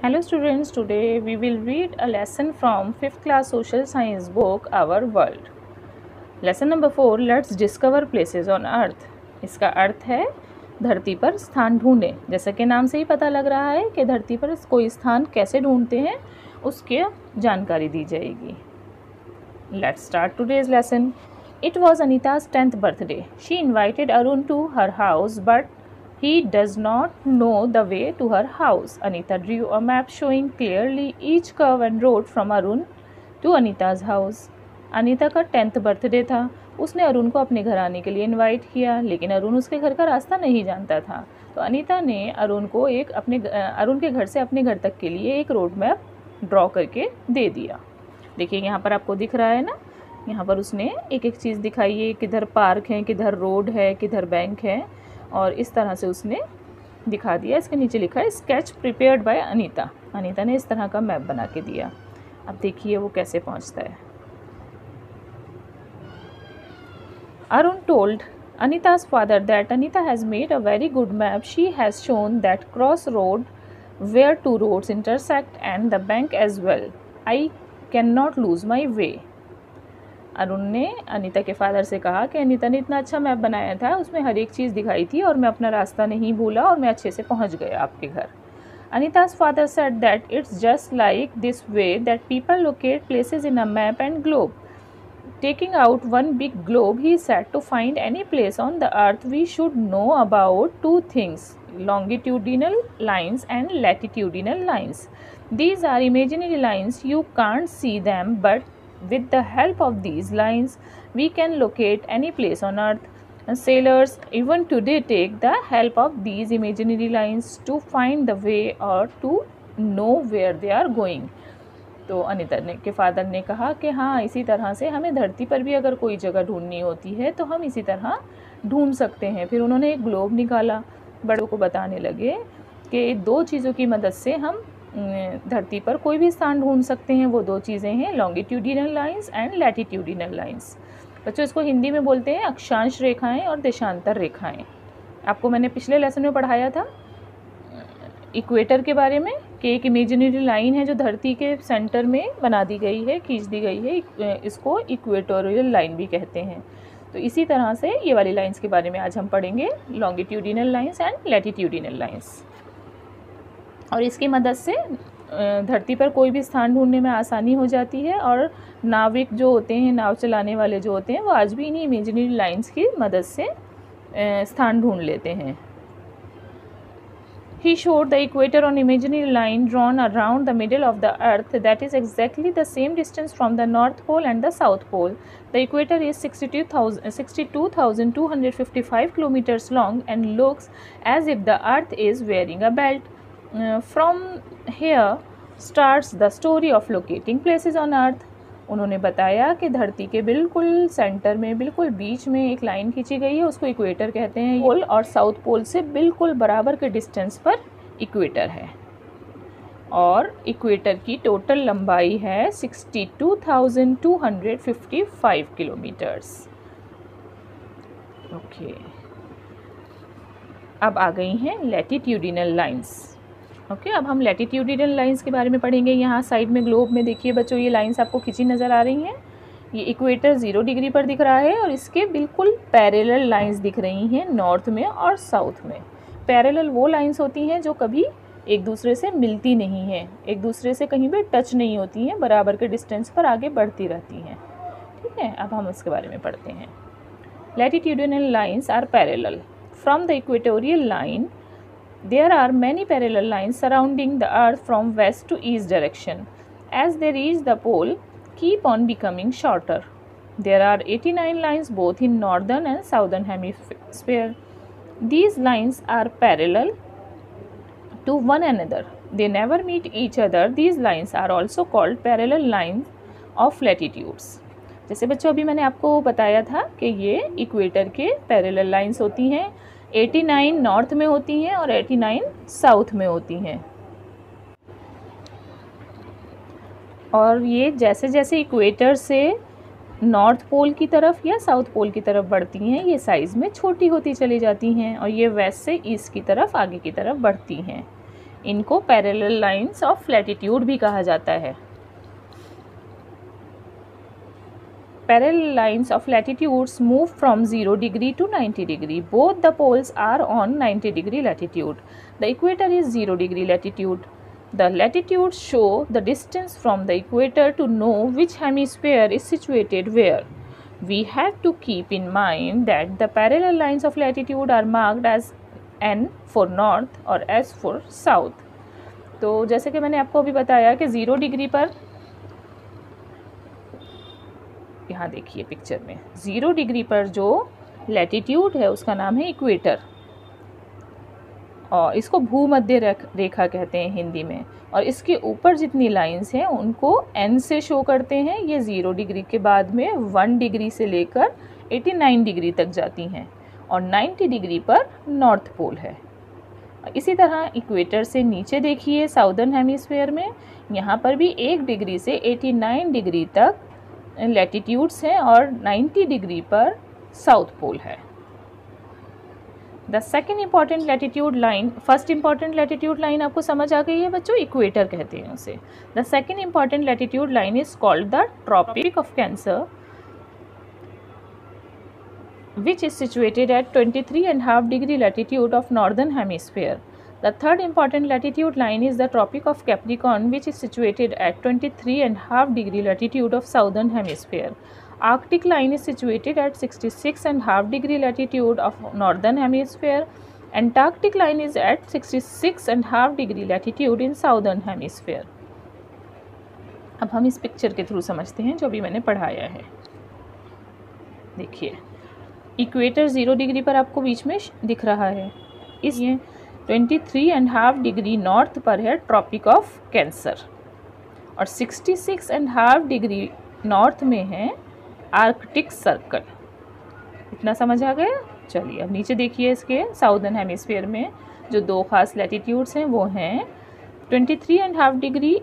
Hello students, today we will read a lesson from 5th class social science book Our World. Lesson number 4, Let's discover places on earth. इसका अर्थ है धरती पर स्थान ढूंढें। जैसा कि नाम से ही पता लग रहा है कि धरती पर कोई स्थान कैसे ढूंढते हैं उसके जानकारी दी जाएगी। Let's start today's lesson. It was Anita's 10th birthday. She invited Arun to her house but he does not know the way to her house. Anita drew a map showing clearly each curve and road from Arun to Anita's house. Anita का 10th birthday था। उसने अरुण को अपने घर आने के लिए invite किया, लेकिन अरुण उसके घर का रास्ता नहीं जानता था। तो अनीता ने अरुण को अरुण के घर से अपने घर तक के लिए एक रोड मैप ड्रॉ करके दे दिया। देखिए यहाँ पर आपको दिख रहा है ना, यहाँ पर उसने एक एक चीज़ दिखाई है, किधर पार्क है, किधर रोड है, किधर बैंक है, और इस तरह से उसने दिखा दिया। इसके नीचे लिखा है sketch prepared by Anita. Anita ने इस तरह का मैप बना के दिया। अब देखिए वो कैसे पहुंचता है। Arun told Anita's father that Anita has made a very good map. She has shown that cross road where two roads intersect and the bank as well. I cannot lose my way. Arun ने अनीता के father से कहा कि अनीता ने इतना अच्छा map बनाया था, उसमें हर एक चीज़ दिखाई थी और मैं अपना रास्ता नहीं भूला और मैं अच्छे से पहुंच गया आपके घर। Anita's father said that it's just like this way that people locate places in a map and globe. Taking out one big globe, he said to find any place on the earth we should know about two things, longitudinal lines and latitudinal lines. These are imaginary lines, you can't see them, but with the help of these lines we can locate any place on earth. And sailors even today take the help of these imaginary lines to find the way or to know where they are going. तो अनीता के father ने कहा कि हाँ, इसी तरह से हमें धरती पर भी अगर कोई जगह ढूंढनी होती है तो हम इसी तरह ढूंढ सकते हैं। फिर उन्होंने एक ग्लोब निकाला, बड़ों को बताने लगे कि दो चीज़ों की मदद से हम धरती पर कोई भी स्थान ढूंढ सकते हैं। वो दो चीज़ें हैं longitudinal lines and latitudinal lines. बच्चों इसको हिंदी में बोलते हैं अक्षांश रेखाएं और देशांतर रेखाएं। आपको मैंने पिछले लेसन में पढ़ाया था इक्वेटर के बारे में कि एक इमेजिनरी लाइन है जो धरती के सेंटर में बना दी गई है, खींच दी गई है, इसको इक्वेटोरियल लाइन भी कहते हैं। तो इसी तरह से ये वाली लाइंस के बारे में आज हम पढ़ेंगे, longitudinal lines and latitudinal lines. और इसकी मदद से धरती पर कोई भी स्थान ढूंढने में आसानी हो जाती है और नाविक जो होते हैं, नाव चलाने वाले जो होते हैं, वो आज भी इन्हीं इमेजिनरी लाइंस की मदद से स्थान ढूंढ लेते हैं। He showed the equator on imaginary line drawn around the middle of the earth that is exactly the same distance from the North Pole and the South Pole. The equator is 62,255 kilometers long and looks as if the earth is wearing a belt. From here starts the story of locating places on earth. उन्होंने बताया कि धरती के बिल्कुल centre में, बिल्कुल बीच में एक लाइन खींची गई है, उसको इक्वेटर कहते हैं। पोल और साउथ पोल से बिल्कुल बराबर के डिस्टेंस पर इक्वेटर है और इक्वेटर की टोटल लंबाई है 62,255 किलोमीटर्स। ओके, अब आ गई हैं लैटिट्यूडिनल लाइंस। ओके, अब हम लैटिट्यूडिनल लाइंस के बारे में पढ़ेंगे। यहाँ साइड में ग्लोब में देखिए बच्चों, ये लाइंस आपको खींची नज़र आ रही हैं। ये इक्वेटर 0 डिग्री पर दिख रहा है और इसके बिल्कुल पैरेलल लाइंस दिख रही हैं नॉर्थ में और साउथ में। पैरेलल वो लाइंस होती हैं जो कभी एक दूसरे से मिलती नहीं हैं, एक दूसरे से कहीं भी टच नहीं होती हैं, बराबर के डिस्टेंस पर आगे बढ़ती रहती हैं। ठीक है, अब हम इसके बारे में पढ़ते हैं। Latitudinal lines are parallel from the equatorial line. There are many parallel lines surrounding the earth from west to east direction. As they reach the pole, keep on becoming shorter. There are 89 lines both in northern and southern hemisphere. These lines are parallel to one another. They never meet each other. These lines are also called parallel lines of latitudes. जैसे बच्चों अभी मैंने आपको बताया था कि ये equator के पैरेलल लाइंस होती हैं, 89 नॉर्थ में होती हैं और 89 साउथ में होती हैं। और ये जैसे जैसे इक्वेटर से नॉर्थ पोल की तरफ या साउथ पोल की तरफ बढ़ती हैं, ये साइज़ में छोटी होती चली जाती हैं और ये वेस्ट से ईस्ट की तरफ आगे की तरफ बढ़ती हैं। इनको पैरेलल लाइंस ऑफ लैटिट्यूड भी कहा जाता है। Parallel lines of latitudes move from 0 degree to 90 degree. Both the poles are on 90 degree latitude. The equator is 0 degree latitude. The latitudes show the distance from the equator to know which hemisphere is situated where. We have to keep in mind that the parallel lines of latitude are marked as N for north or S for south. तो जैसे कि मैंने आपको अभी बताया कि 0 degree पर, यहाँ देखिए पिक्चर में, 0 डिग्री पर जो लैटिट्यूड है उसका नाम है इक्वेटर, और इसको भूमध्य रेखा कहते हैं हिंदी में। और इसके ऊपर जितनी लाइंस हैं उनको एन से शो करते हैं। ये 0 डिग्री के बाद में 1 डिग्री से लेकर 89 डिग्री तक जाती हैं, और 90 डिग्री पर नॉर्थ पोल है। इसी तरह इक्वेटर से नीचे देखिए साउदर्न हेमिस्फीयर में, यहाँ पर भी 1 डिग्री से 89 डिग्री तक लैटिट्यूड्स हैं और 90 डिग्री पर साउथ पोल है। The second important latitude line, first important latitude line आपको समझ आ गई है बच्चों, इक्वेटर कहते हैं उसे। The second important latitude line is called the tropic of cancer, which is situated at 23.5 degree latitude of northern hemisphere. The third important latitude line is the Tropic of Capricorn, which is situated at 23.5 degree latitude of southern hemisphere. Arctic line is situated at 66.5 degree latitude of northern hemisphere. Antarctic line is at 66.5 degree latitude in southern hemisphere. अब हम इस picture के through समझते हैं जो भी मैंने पढ़ाया है। देखिए इक्वेटर 0 डिग्री पर आपको बीच में दिख रहा है, इस ये 23.5 डिग्री नॉर्थ पर है ट्रॉपिक ऑफ कैंसर, और 66.5 डिग्री नॉर्थ में है आर्कटिक सर्कल। इतना समझ आ गया? चलिए अब नीचे देखिए, इसके साउदर्न हेमिस्फीयर में जो 2 खास लैटिट्यूड्स हैं वो हैं 23.5 degree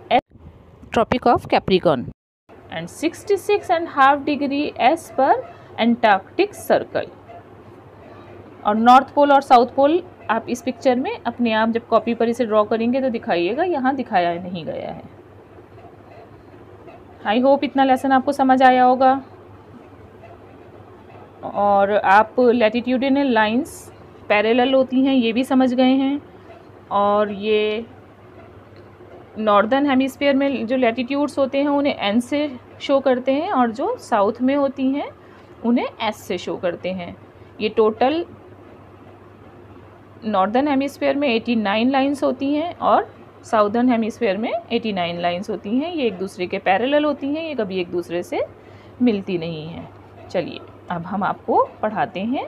tropic of capricorn and 66.5 degree S पर एंटार्क्टिक सर्कल। और नॉर्थ पोल और साउथ पोल आप इस पिक्चर में अपने आप जब कॉपी पर इसे ड्रॉ करेंगे तो दिखाइएगा, यहाँ दिखाया नहीं गया है। आई होप इतना लेसन आपको समझ आया होगा। और आप लैटिट्यूडिनल लाइंस पैरेलल होती हैं ये भी समझ गए हैं, और ये नॉर्दर्न हेमिस्फीयर में जो लैटिट्यूड्स होते हैं उन्हें एन से शो करते हैं, और जो साउथ में होती हैं उन्हें एस से शो करते हैं। ये टोटल नॉर्दर्न हेमिस्फीयर में 89 लाइंस होती हैं और साउदर्न हेमिस्फीयर में 89 लाइंस होती हैं। ये एक दूसरे के पैरेलल होती हैं, ये कभी एक दूसरे से मिलती नहीं हैं। चलिए अब हम आपको पढ़ाते हैं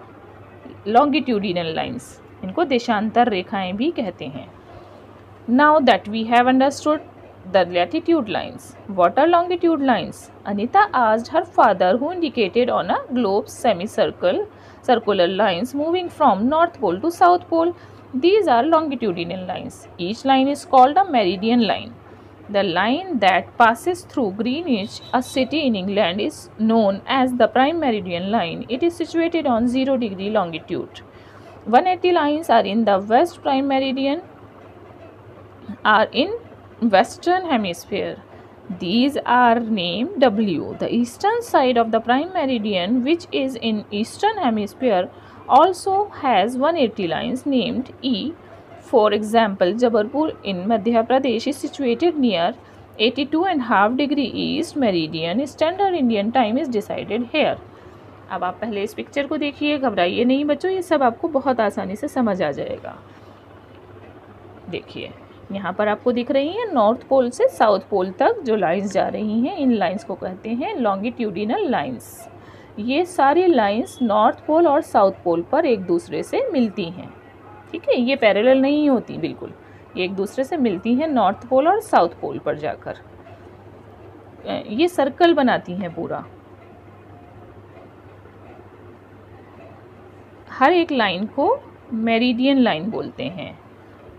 लॉन्गिट्यूडिनल लाइंस, इनको देशांतर रेखाएं भी कहते हैं। Now that we have understood the latitude lines, what are longitude lines? Anita asked her father, who indicated on a globe's circular lines moving from North Pole to South Pole. These are longitudinal lines. Each line is called a meridian line. The line that passes through Greenwich, a city in England, is known as the prime meridian line. It is situated on 0 degree longitude. 180 lines are in the west prime meridian, are in Western Hemisphere. These are named W. The eastern side of the prime meridian, which is in Eastern Hemisphere, also has 180 lines named E. For example, Jabalpur in Madhya Pradesh is situated near 82.5 degree east meridian. Standard Indian time is decided here. अब आप पहले इस picture को देखिए, घबराइए नहीं बच्चों, ये सब आपको बहुत आसानी से समझ आ जाएगा। देखिए यहाँ पर आपको दिख रही हैं नॉर्थ पोल से साउथ पोल तक जो लाइंस जा रही हैं, इन लाइंस को कहते हैं लॉन्गिट्यूडिनल लाइंस। ये सारी लाइंस नॉर्थ पोल और साउथ पोल पर एक दूसरे से मिलती हैं, ठीक है, ये पैरेलल नहीं होती बिल्कुल, ये एक दूसरे से मिलती हैं नॉर्थ पोल और साउथ पोल पर जाकर ये सर्कल बनाती हैं पूरा। हर एक लाइन को मेरिडियन लाइन बोलते हैं।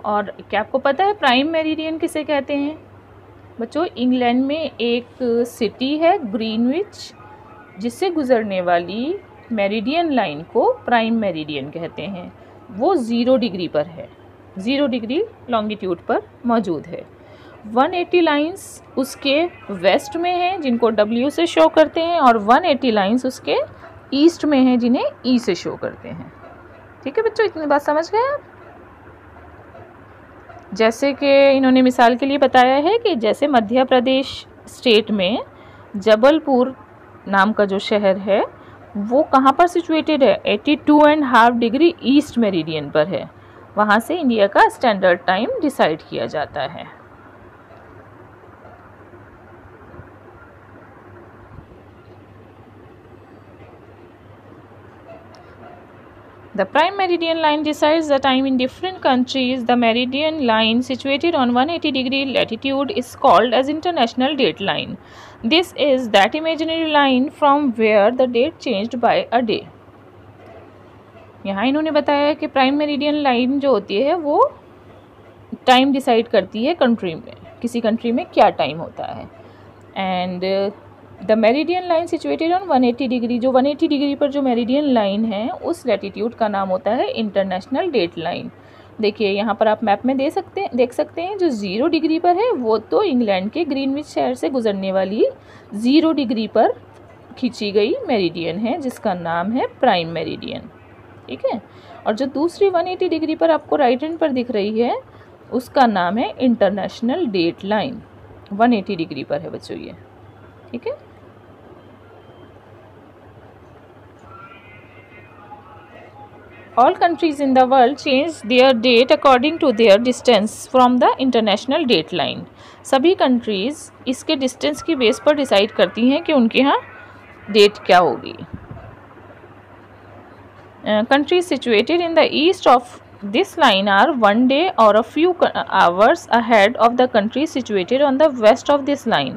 और क्या आपको पता है प्राइम मेरिडियन किसे कहते हैं? बच्चों इंग्लैंड में एक सिटी है ग्रीनविच, जिससे गुजरने वाली मेरिडियन लाइन को प्राइम मेरिडियन कहते हैं। वो 0 डिग्री पर है, 0 डिग्री लॉन्गिट्यूड पर मौजूद है। 180 लाइंस उसके वेस्ट में हैं जिनको W से शो करते हैं, और 180 लाइंस उसके ईस्ट में हैं जिन्हें E से शो करते हैं। ठीक है बच्चों, इतनी बात समझ गए आप? जैसे कि इन्होंने मिसाल के लिए बताया है कि जैसे मध्य प्रदेश स्टेट में जबलपुर नाम का जो शहर है वो कहाँ पर सिचुएटेड है, 82.5 डिग्री ईस्ट मेरिडियन पर है। वहाँ से इंडिया का स्टैंडर्ड टाइम डिसाइड किया जाता है। The prime meridian line decides the time in different countries. The meridian line situated on 180 degree latitude is called as international date line. This is that imaginary line from where the date changed by a day. यहाँ इन्होंने बताया कि prime meridian line जो होती है वो time decide करती है कंट्री में, किसी कंट्री में क्या टाइम होता है। And the meridian line situated on 180 degree, जो 180 डिग्री पर जो मेरिडियन लाइन है उस लैटिट्यूड का नाम होता है इंटरनेशनल डेट लाइन। देखिए यहाँ पर आप मैप में देख सकते हैं जो 0 डिग्री पर है वो तो इंग्लैंड के ग्रीनविच शहर से गुजरने वाली 0 डिग्री पर खींची गई मेरिडियन है जिसका नाम है प्राइम मेरिडियन। ठीक है, और जो दूसरी 180 डिग्री पर आपको राइट हैंड पर दिख रही है उसका नाम है इंटरनेशनल डेट लाइन। 180 डिग्री पर है बच्चों ये। ठीक है, all countries in the world change their date according to their distance from the international date line. सभी कंट्रीज़ इसके डिस्टेंस की बेस पर डिसाइड करती हैं कि उनके यहाँ डेट क्या होगी। Countries situated in the east of this line are 1 day or a few hours ahead of the countries situated on the west of this line.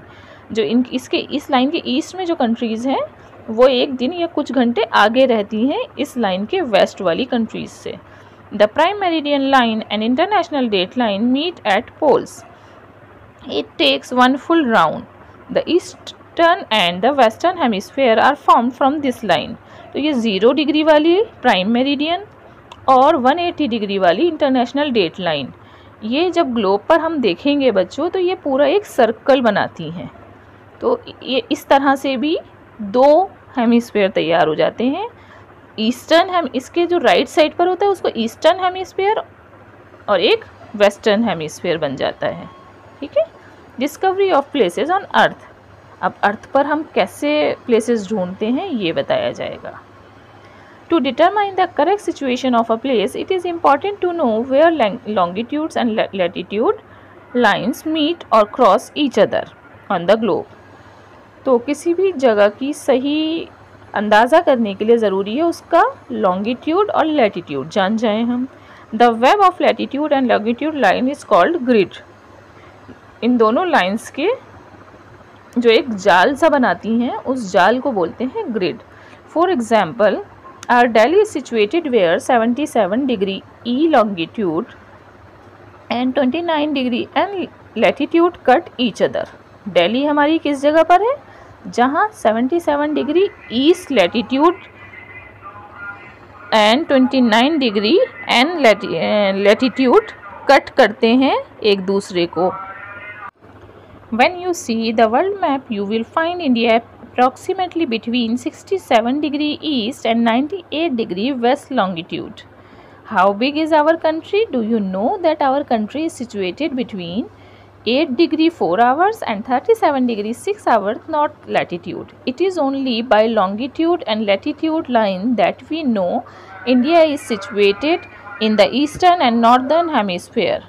जो इस लाइन के ईस्ट में जो कंट्रीज़ हैं वो एक दिन या कुछ घंटे आगे रहती हैं इस लाइन के वेस्ट वाली कंट्रीज से। The prime meridian line and international date line meet at poles. It takes 1 full round. The eastern and the western hemisphere are formed from this line. तो ये 0 डिग्री वाली प्राइम मेरिडियन और 180 degree वाली international date line, ये जब globe पर हम देखेंगे बच्चों तो ये पूरा एक सर्कल बनाती हैं। तो ये इस तरह से भी 2 हेमिस्फेयर तैयार हो जाते हैं। ईस्टर्न इसके जो राइट साइड पर होता है उसको ईस्टर्न हेमिस्फेयर और एक वेस्टर्न हेमिस्फेयर बन जाता है। ठीक है, discovery of places on earth. अब अर्थ पर हम कैसे प्लेसेस ढूंढते हैं ये बताया जाएगा। To determine the correct situation of a place it is important to know where longitudes and latitude lines meet और cross each other on the globe. तो किसी भी जगह की सही अंदाज़ा करने के लिए ज़रूरी है उसका लॉन्गिट्यूड और लैटिट्यूड जान जाएं हम। The web of latitude and longitude line is called grid. इन दोनों लाइंस के जो एक जाल सा बनाती हैं उस जाल को बोलते हैं grid. For example, our Delhi is situated where 77 degree E longitude and 29 degree and latitude cut each other. Delhi हमारी किस जगह पर है जहाँ 77 degree east latitude and 29 degree and latitude cut करते हैं एक दूसरे को। When you see the world map, you will find India approximately between 67 degree east and 98 degree west longitude. How big is our country? Do you know that our country is situated between 8 degree 4 hours and 37 degree 6 hours north latitude? It is only by longitude and latitude line that we know India is situated in the eastern and northern hemisphere.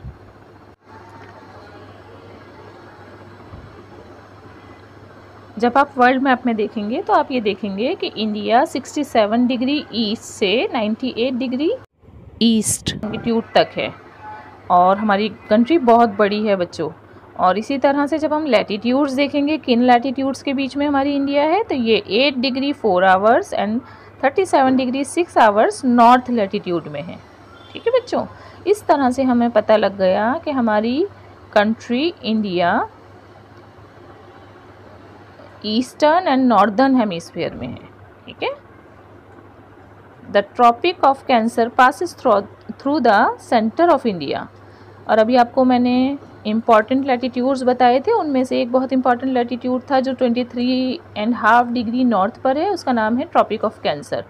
जब आप world map में देखेंगे तो आप ये देखेंगे कि India 67 degree east से 98 डिग्री ईस्ट लॉन्गिट्यूड तक है और हमारी कंट्री बहुत बड़ी है बच्चों। और इसी तरह से जब हम लैटिट्यूड्स देखेंगे किन लैटिट्यूड्स के बीच में हमारी इंडिया है तो ये 8 degree 4 hours and 37 degree 6 hours north latitude में है। ठीक है बच्चों, इस तरह से हमें पता लग गया कि हमारी country India eastern and northern hemisphere में है। ठीक है, the tropic of cancer passes through the centre of India. और अभी आपको मैंने इम्पॉर्टेंट लैटिट्यूड्स बताए थे, उनमें से एक बहुत इंपॉर्टेंट लैटिट्यूड था जो 23.5 डिग्री नॉर्थ पर है, उसका नाम है ट्रॉपिक ऑफ कैंसर,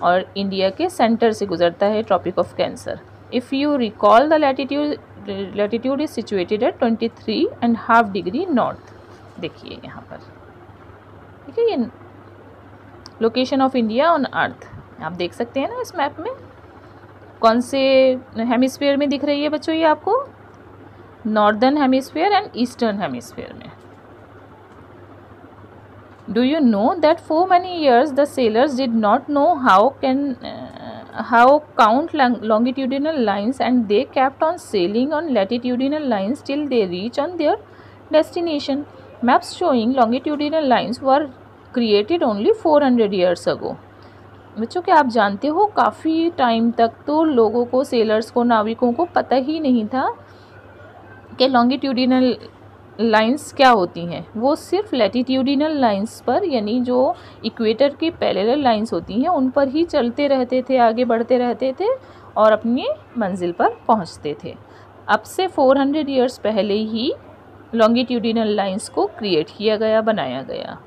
और इंडिया के सेंटर से गुजरता है tropic of cancer. If you recall the latitude is situated at 23.5 degree north. देखिए यहाँ पर, ठीक है, ये location of India on earth आप देख सकते हैं ना इस मैप में। कौन से हेमिस्फीयर में दिख रही है बच्चों ये आपको? Northern hemisphere and eastern hemisphere में। Do you know that for many years the sailors did not know how count longitudinal lines, and they kept on sailing on latitudinal lines till they reach on their destination. Maps showing longitudinal lines were created only 400 years ago. बच्चों क्या आप जानते हो काफ़ी time तक तो लोगों को, सेलर्स को, नाविकों को पता ही नहीं था कि लॉन्गिट्यूडिनल लाइंस क्या होती हैं। वो सिर्फ लैटिट्यूडिनल लाइंस पर, यानी जो इक्वेटर की पैरेलल लाइंस होती हैं उन पर ही चलते रहते थे, आगे बढ़ते रहते थे और अपनी मंजिल पर पहुंचते थे। अब से 400 ईयर्स पहले ही लॉन्गिट्यूडिनल लाइंस को क्रिएट किया गया, बनाया गया।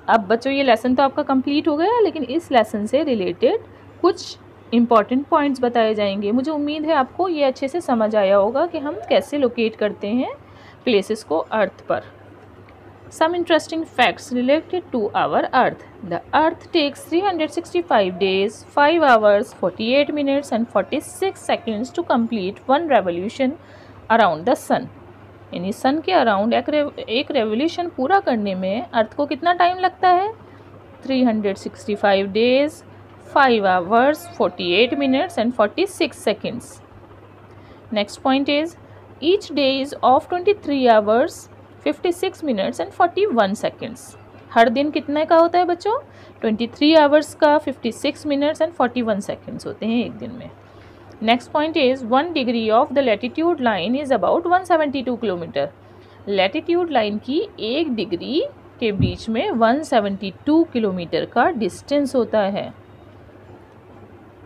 अब बच्चों ये लेसन तो आपका कंप्लीट हो गया, लेकिन इस लेसन से रिलेटेड कुछ इम्पॉर्टेंट पॉइंट्स बताए जाएंगे। मुझे उम्मीद है आपको ये अच्छे से समझ आया होगा कि हम कैसे लोकेट करते हैं प्लेसेस को अर्थ पर। Some interesting facts related to our earth. The earth takes 365 days, 5 hours, 48 minutes and 46 seconds to complete one revolution around the sun. यानी सन के अराउंड एक रेवोल्यूशन पूरा करने में अर्थ को कितना टाइम लगता है? 365 days, 5 hours, 48 minutes and 46 seconds. Next point is, each day is of 23 hours, 56 minutes and 41 seconds. हर दिन कितने का होता है बच्चों? 23 आवर्स का, 56 मिनट्स एंड 41 सेकेंड्स होते हैं एक दिन में। Next point is 1 degree of the latitude line is about 172 kilometre. Latitude line की 1 डिग्री के बीच में 172 किलोमीटर का डिस्टेंस होता है।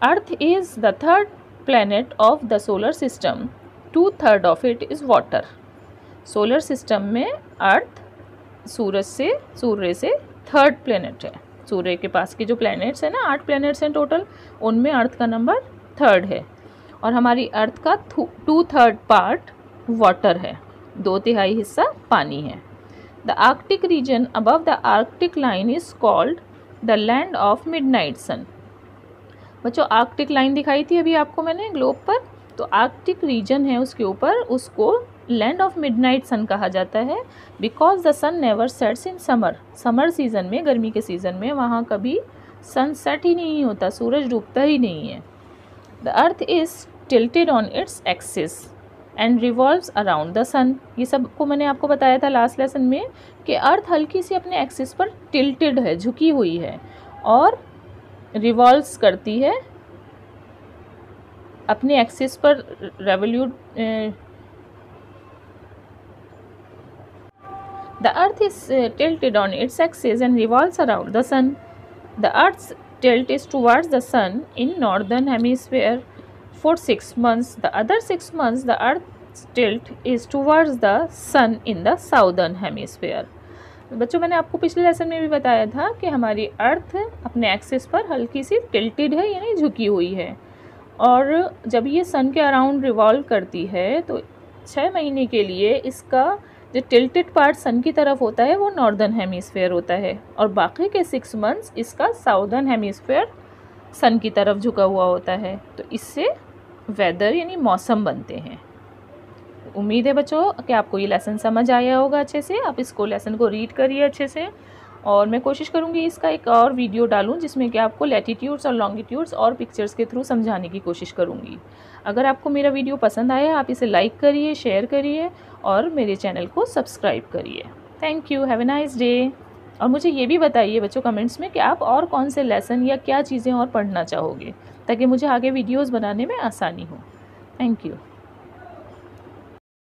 Earth is the third planet of the solar system, 2/3 of it is water. Solar system में अर्थ सूर्य से third planet है। सूर्य के पास के जो प्लैनेट्स हैं ना, 8 प्लैनेट्स हैं टोटल, उनमें अर्थ का नंबर 3rd है। और हमारी अर्थ का 2/3 पार्ट वाटर है, 2/3 हिस्सा पानी है। The Arctic region above the Arctic line is called the land of midnight sun. बच्चों आर्कटिक लाइन दिखाई थी अभी आपको मैंने ग्लोब पर, तो आर्कटिक रीजन है उसके ऊपर, उसको लैंड ऑफ मिडनाइट सन कहा जाता है। Because the sun never sets in summer season में, गर्मी के सीज़न में वहाँ कभी सन सेट ही नहीं होता, सूरज डूबता ही नहीं है। The earth is tilted on its axis and revolves around the sun. ये सब को मैंने आपको बताया था लास्ट लेसन में कि अर्थ हल्की सी अपने एक्सिस पर टिल्टेड है, झुकी हुई है और रिवॉल्व्स करती है अपने एक्सिस पर The earth is tilted on its axis and revolves around the sun. The earth's tilt is towards the sun in northern hemisphere for 6 months. The other 6 months the earth's tilt is towards the sun in the southern hemisphere. बच्चों मैंने आपको पिछले lesson में भी बताया था कि हमारी अर्थ अपने एक्सिस पर हल्की सी टिल्टेड है, यानी झुकी हुई है, और जब ये सन के अराउंड रिवॉल्व करती है तो 6 महीने के लिए इसका जो टिल्टेड पार्ट सन की तरफ होता है वो नॉर्दर्न हेमिस्फेयर होता है, और बाकी के 6 मंथ्स इसका साउदर्न हेमिस्फेयर सन की तरफ झुका हुआ होता है। तो इससे वेदर यानी मौसम बनते हैं। उम्मीद है बच्चों कि आपको ये लेसन समझ आया होगा अच्छे से। आप इसको लेसन को रीड करिए अच्छे से, और मैं कोशिश करूँगी इसका एक और वीडियो डालूँ जिसमें कि आपको लैटिट्यूड्स और लॉन्गिट्यूड्स और पिक्चर्स के थ्रू समझाने की कोशिश करूँगी। अगर आपको मेरा वीडियो पसंद आया आप इसे लाइक करिए, शेयर करिए और मेरे चैनल को सब्सक्राइब करिए। Thank you, have a nice day. और मुझे ये भी बताइए बच्चों कमेंट्स में कि आप और कौन से लेसन या क्या चीज़ें और पढ़ना चाहोगे, ताकि मुझे आगे वीडियोज़ बनाने में आसानी हो। Thank you.